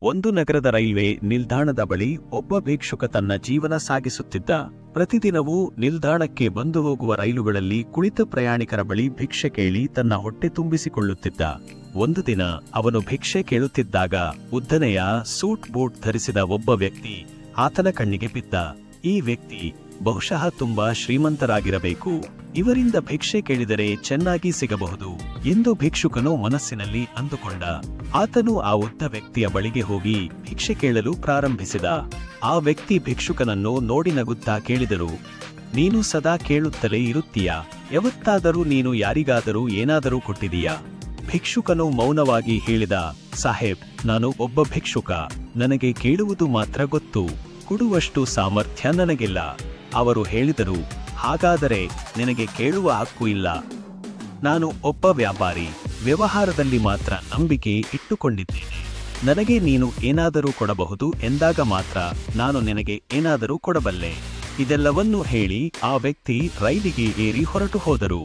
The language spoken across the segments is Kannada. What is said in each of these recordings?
ಒಂದು ನಗರದ ರೈಲ್ವೆ ನಿಲ್ದಾಣದ ಬಳಿ ಒಬ್ಬ ಭಿಕ್ಷುಕ ತನ್ನ ಜೀವನ ಸಾಗಿಸುತ್ತಿದ್ದ. ಪ್ರತಿದಿನವೂ ನಿಲ್ದಾಣಕ್ಕೆ ಬಂದು ಹೋಗುವ ರೈಲುಗಳಲ್ಲಿ ಕುಳಿತ ಪ್ರಯಾಣಿಕರ ಬಳಿ ಭಿಕ್ಷೆ ಕೇಳಿ ತನ್ನ ಹೊಟ್ಟೆ ತುಂಬಿಸಿಕೊಳ್ಳುತ್ತಿದ್ದ. ಒಂದು ದಿನ ಅವನು ಭಿಕ್ಷೆ ಕೇಳುತ್ತಿದ್ದಾಗ ಉದ್ದನೆಯ ಸೂಟ್ ಬೂಟ್ ಧರಿಸಿದ ಒಬ್ಬ ವ್ಯಕ್ತಿ ಆತನ ಕಣ್ಣಿಗೆ ಬಿದ್ದ. ಈ ವ್ಯಕ್ತಿ ಬಹುಶಃ ತುಂಬಾ ಶ್ರೀಮಂತರಾಗಿರಬೇಕು, ಇವರಿಂದ ಭಿಕ್ಷೆ ಕೇಳಿದರೆ ಚೆನ್ನಾಗಿ ಸಿಗಬಹುದು ಎಂದು ಭಿಕ್ಷುಕನು ಮನಸ್ಸಿನಲ್ಲಿ ಅಂದುಕೊಂಡ. ಆತನು ಆ ಉದ್ದ ವ್ಯಕ್ತಿಯ ಬಳಿಗೆ ಹೋಗಿ ಭಿಕ್ಷೆ ಕೇಳಲು ಪ್ರಾರಂಭಿಸಿದ. ಆ ವ್ಯಕ್ತಿ ಭಿಕ್ಷುಕನನ್ನು ನೋಡಿ ನಗುತ್ತಾ ಕೇಳಿದರು, ನೀನು ಸದಾ ಕೇಳುತ್ತಲೇ ಇರುತ್ತೀಯಾ? ಯಾವತ್ತಾದರೂ ನೀನು ಯಾರಿಗಾದರೂ ಏನಾದರೂ ಕೊಟ್ಟಿದೀಯಾ? ಭಿಕ್ಷುಕನು ಮೌನವಾಗಿ ಹೇಳಿದ, ಸಾಹೇಬ್, ನಾನು ಒಬ್ಬ ಭಿಕ್ಷುಕ, ನನಗೆ ಕೇಳುವುದು ಮಾತ್ರ ಗೊತ್ತು, ಕೊಡುವಷ್ಟು ಸಾಮರ್ಥ್ಯ ನನಗಿಲ್ಲ. ಅವರು ಹೇಳಿದರು, ಹಾಗಾದರೆ ನಿನಗೆ ಕೇಳುವ ಹಕ್ಕು ಇಲ್ಲ. ನಾನು ಒಬ್ಬ ವ್ಯಾಪಾರಿ, ವ್ಯವಹಾರದಲ್ಲಿ ಮಾತ್ರ ನಂಬಿಕೆ ಇಟ್ಟುಕೊಂಡಿದ್ದೇನೆ. ನನಗೆ ನೀನು ಏನಾದರೂ ಕೊಡಬಹುದು ಎಂದಾಗ ಮಾತ್ರ ನಾನು ನಿನಗೆ ಏನಾದರೂ ಕೊಡಬಲ್ಲೆ. ಇದೆಲ್ಲವನ್ನೂ ಹೇಳಿ ಆ ವ್ಯಕ್ತಿ ರೈಲಿಗೆ ಏರಿ ಹೊರಟು ಹೋದರು.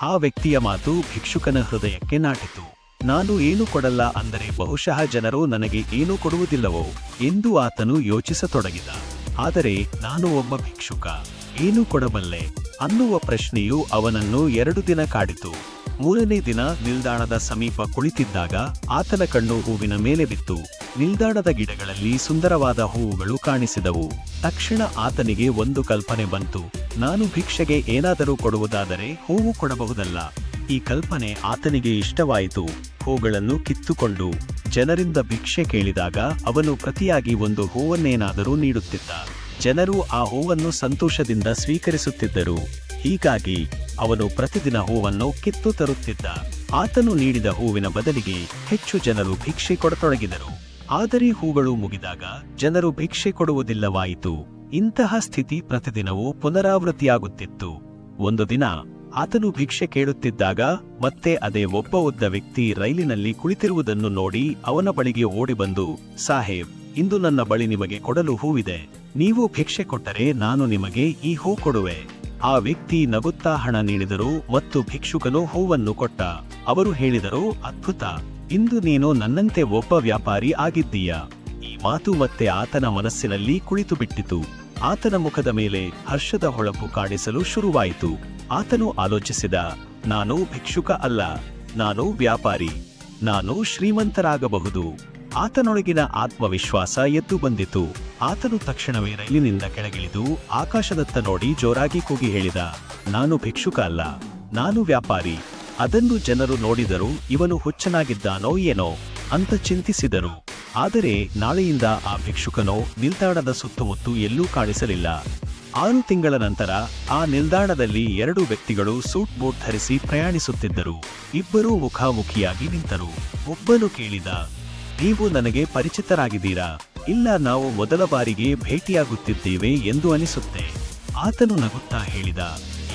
ಆ ವ್ಯಕ್ತಿಯ ಮಾತು ಭಿಕ್ಷುಕನ ಹೃದಯಕ್ಕೆ ನಾಟಿತು. ನಾನು ಏನು ಕೊಡಲ್ಲ ಅಂದರೆ ಬಹುಶಃ ಜನರು ನನಗೆ ಏನೂ ಕೊಡುವುದಿಲ್ಲವೋ ಎಂದು ಆತನು ಯೋಚಿಸತೊಡಗಿದ. ಆದರೆ ನಾನು ಒಬ್ಬ ಭಿಕ್ಷುಕ, ಏನು ಕೊಡಬಲ್ಲೆ ಅನ್ನುವ ಪ್ರಶ್ನೆಯು ಅವನನ್ನು 2 ದಿನ ಕಾಡಿತು. 3ನೇ ದಿನ ನಿಲ್ದಾಣದ ಸಮೀಪ ಕುಳಿತಿದ್ದಾಗ ಆತನ ಕಣ್ಣು ಹೂವಿನ ಮೇಲೆ ಬಿತ್ತು. ನಿಲ್ದಾಣದ ಗಿಡಗಳಲ್ಲಿ ಸುಂದರವಾದ ಹೂವುಗಳು ಕಾಣಿಸಿದವು. ತಕ್ಷಣ ಆತನಿಗೆ ಒಂದು ಕಲ್ಪನೆ ಬಂತು, ನಾನು ಭಿಕ್ಷೆಗೆ ಏನಾದರೂ ಕೊಡುವುದಾದರೆ ಹೂವು ಕೊಡಬಹುದಲ್ಲ. ಈ ಕಲ್ಪನೆ ಆತನಿಗೆ ಇಷ್ಟವಾಯಿತು. ಹೂಗಳನ್ನು ಕಿತ್ತುಕೊಂಡು ಜನರಿಂದ ಭಿಕ್ಷೆ ಕೇಳಿದಾಗ ಅವನು ಪ್ರತಿಯಾಗಿ ಒಂದು ಹೂವನ್ನೇನಾದರೂ ನೀಡುತ್ತಿದ್ದ. ಜನರು ಆ ಹೂವನ್ನು ಸಂತೋಷದಿಂದ ಸ್ವೀಕರಿಸುತ್ತಿದ್ದರು. ಹೀಗಾಗಿ ಅವನು ಪ್ರತಿದಿನ ಹೂವನ್ನು ಕಿತ್ತು ತರುತ್ತಿದ್ದ. ಆತನು ನೀಡಿದ ಹೂವಿನ ಬದಲಿಗೆ ಹೆಚ್ಚು ಜನರು ಭಿಕ್ಷೆ ಕೊಡತೊಡಗಿದರು. ಆದರೆ ಹೂಗಳು ಮುಗಿದಾಗ ಜನರು ಭಿಕ್ಷೆ ಕೊಡುವುದಿಲ್ಲವಾಯಿತು. ಇಂತಹ ಸ್ಥಿತಿ ಪ್ರತಿದಿನವೂ ಪುನರಾವೃತ್ತಿಯಾಗುತ್ತಿತ್ತು. ಒಂದು ದಿನ ಆತನು ಭಿಕ್ಷೆ ಕೇಳುತ್ತಿದ್ದಾಗ ಮತ್ತೆ ಅದೇ ಒಬ್ಬ ಉದ್ದ ವ್ಯಕ್ತಿ ರೈಲಿನಲ್ಲಿ ಕುಳಿತಿರುವುದನ್ನು ನೋಡಿ ಅವನ ಬಳಿಗೆ ಓಡಿಬಂದು, ಸಾಹೇಬ್, ಇಂದು ನನ್ನ ಬಳಿ ನಿಮಗೆ ಕೊಡಲು ಹೂವಿದೆ, ನೀವು ಭಿಕ್ಷೆ ಕೊಟ್ಟರೆ ನಾನು ನಿಮಗೆ ಈ ಹೂ ಕೊಡುವೆ. ಆ ವ್ಯಕ್ತಿ ನಗುತ್ತಾ ಹಣ ನೀಡಿದರು ಮತ್ತು ಭಿಕ್ಷುಕನು ಹೂವನ್ನು ಕೊಟ್ಟ. ಅವರು ಹೇಳಿದರು, ಅದ್ಭುತ, ಇಂದು ನೀನು ನನ್ನಂತೆ ಒಬ್ಬ ವ್ಯಾಪಾರಿ ಆಗಿದ್ದೀಯಾ. ಈ ಮಾತು ಮತ್ತೆ ಆತನ ಮನಸ್ಸಿನಲ್ಲಿ ಕುಳಿತು ಬಿಟ್ಟಿತು. ಆತನ ಮುಖದ ಮೇಲೆ ಹರ್ಷದ ಹೊಳಪು ಕಾಣಿಸಲು ಶುರುವಾಯಿತು. ಆತನು ಆಲೋಚಿಸಿದ, ನಾನು ಭಿಕ್ಷುಕ ಅಲ್ಲ, ನಾನು ವ್ಯಾಪಾರಿ, ನಾನು ಶ್ರೀಮಂತರಾಗಬಹುದು. ಆತನೊಳಗಿನ ಆತ್ಮವಿಶ್ವಾಸ ಎದ್ದು ಬಂದಿತು. ಆತನು ತಕ್ಷಣವೇ ರೈಲಿನಿಂದ ಕೆಳಗಿಳಿದು ಆಕಾಶದತ್ತ ನೋಡಿ ಜೋರಾಗಿ ಕೂಗಿ ಹೇಳಿದ, ನಾನು ಭಿಕ್ಷುಕ ಅಲ್ಲ, ನಾನು ವ್ಯಾಪಾರಿ. ಅದನ್ನು ಜನರು ನೋಡಿದರು, ಇವನು ಹುಚ್ಚನಾಗಿದ್ದಾನೋ ಏನೋ ಅಂತ ಚಿಂತಿಸಿದರು. ಆದರೆ ನಾಳೆಯಿಂದ ಆ ಭಿಕ್ಷುಕನೋ ನಿಲ್ದಾಣದ ಸುತ್ತಮುತ್ತ ಎಲ್ಲೂ ಕಾಣಿಸಲಿಲ್ಲ. 6 ತಿಂಗಳ ನಂತರ ಆ ನಿಲ್ದಾಣದಲ್ಲಿ 2 ವ್ಯಕ್ತಿಗಳು ಸೂಟ್ ಬೂಟ್ ಧರಿಸಿ ಪ್ರಯಾಣಿಸುತ್ತಿದ್ದರು. ಇಬ್ಬರೂ ಮುಖಾಮುಖಿಯಾಗಿ ನಿಂತರು. ಒಬ್ಬನು ಕೇಳಿದ, ನೀವು ನನಗೆ ಪರಿಚಿತರಾಗಿದ್ದೀರಾ? ಇಲ್ಲ, ನಾವು ಮೊದಲ ಬಾರಿಗೆ ಭೇಟಿಯಾಗುತ್ತಿದ್ದೇವೆ ಎಂದು ಅನಿಸುತ್ತೆ. ಆತನು ನಗುತ್ತಾ ಹೇಳಿದ,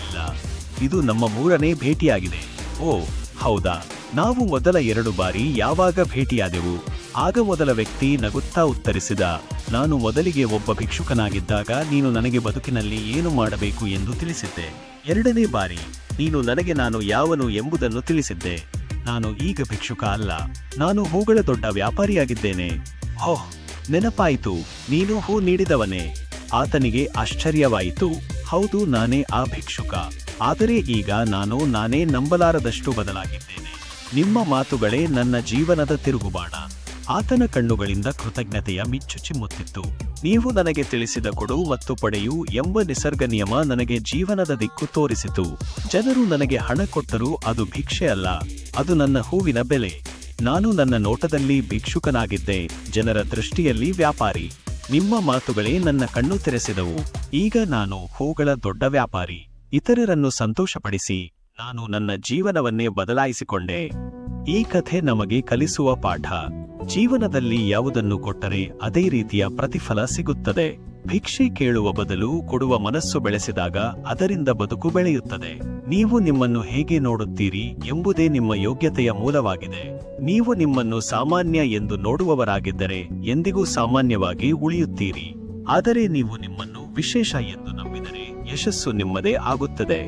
ಇಲ್ಲ, ಇದು ನಮ್ಮ 3ನೇ ಭೇಟಿಯಾಗಿದೆ. ಓ ಹೌದಾ, ನಾವು ಮೊದಲ 2 ಬಾರಿ ಯಾವಾಗ ಭೇಟಿಯಾದೆವು? ಆಗ ಮೊದಲ ವ್ಯಕ್ತಿ ನಗುತ್ತಾ ಉತ್ತರಿಸಿದ, ನಾನು ಮೊದಲಿಗೆ ಒಬ್ಬ ಭಿಕ್ಷುಕನಾಗಿದ್ದಾಗ ನೀನು ನನಗೆ ಬದುಕಿನಲ್ಲಿ ಏನು ಮಾಡಬೇಕು ಎಂದು ತಿಳಿಸಿದ್ದೆ. 2ನೇ ಬಾರಿ ನೀನು ನನಗೆ ನಾನು ಯಾವನು ಎಂಬುದನ್ನು ತಿಳಿಸಿದ್ದೆ. ನಾನು ಈಗ ಭಿಕ್ಷುಕ ಅಲ್ಲ, ನಾನು ಹೂಗಳ ದೊಡ್ಡ ವ್ಯಾಪಾರಿಯಾಗಿದ್ದೇನೆ. ಓಹ್, ನೆನಪಾಯಿತು, ನೀನು ಹೂ ನೀಡಿದವನೇ. ಆತನಿಗೆ ಆಶ್ಚರ್ಯವಾಯಿತು. ಹೌದು, ನಾನೇ ಆ ಭಿಕ್ಷುಕ. ಆದರೆ ಈಗ ನಾನೇ ನಂಬಲಾರದಷ್ಟು ಬದಲಾಗಿದ್ದೇನೆ. ನಿಮ್ಮ ಮಾತುಗಳೇ ನನ್ನ ಜೀವನದ ತಿರುಗುಬಾಣ. ಆತನ ಕಣ್ಣುಗಳಿಂದ ಕೃತಜ್ಞತೆಯ ಮಿಚ್ಚು ಚಿಮ್ಮುತ್ತಿತ್ತು. ನೀವು ನನಗೆ ತಿಳಿಸಿದ ಕೊಡು ಮತ್ತು ಪಡೆಯು ಎಂಬ ನಿಸರ್ಗ ನಿಯಮ ನನಗೆ ಜೀವನದ ದಿಕ್ಕು ತೋರಿಸಿತು. ಜನರು ನನಗೆ ಹಣ ಕೊಟ್ಟರೂ ಅದು ಭಿಕ್ಷೆ ಅಲ್ಲ, ಅದು ನನ್ನ ಹೂವಿನ ಬೆಲೆ. ನಾನು ನನ್ನ ನೋಟದಲ್ಲಿ ಭಿಕ್ಷುಕನಾಗಿದ್ದೆ, ಜನರ ದೃಷ್ಟಿಯಲ್ಲಿ ವ್ಯಾಪಾರಿ. ನಿಮ್ಮ ಮಾತುಗಳೇ ನನ್ನ ಕಣ್ಣು ತೆರೆಸಿದವು. ಈಗ ನಾನು ಹೂಗಳ ದೊಡ್ಡ ವ್ಯಾಪಾರಿ. ಇತರರನ್ನು ಸಂತೋಷಪಡಿಸಿ ನಾನು ನನ್ನ ಜೀವನವನ್ನೇ ಬದಲಾಯಿಸಿಕೊಂಡೆ. ಈ ಕಥೆ ನಮಗೆ ಕಲಿಸುವ ಪಾಠ, ಜೀವನದಲ್ಲಿ ಯಾವುದನ್ನು ಕೊಟ್ಟರೆ ಅದೇ ರೀತಿಯ ಪ್ರತಿಫಲ ಸಿಗುತ್ತದೆ. ಭಿಕ್ಷೆ ಕೇಳುವ ಬದಲು ಕೊಡುವ ಮನಸ್ಸು ಬೆಳೆಸಿದಾಗ ಅದರಿಂದ ಬದುಕು ಬೆಳೆಯುತ್ತದೆ. ನೀವು ನಿಮ್ಮನ್ನು ಹೇಗೆ ನೋಡುತ್ತೀರಿ ಎಂಬುದೇ ನಿಮ್ಮ ಯೋಗ್ಯತೆಯ ಮೂಲವಾಗಿದೆ. ನೀವು ನಿಮ್ಮನ್ನು ಸಾಮಾನ್ಯ ಎಂದು ನೋಡುವವರಾಗಿದ್ದರೆ ಎಂದಿಗೂ ಸಾಮಾನ್ಯವಾಗಿ ಉಳಿಯುತ್ತೀರಿ. ಆದರೆ ನೀವು ನಿಮ್ಮನ್ನು ವಿಶೇಷ ಎಂದು ನಂಬಿದರೆ ಯಶಸ್ಸು ನಿಮ್ಮದೇ ಆಗುತ್ತದೆ.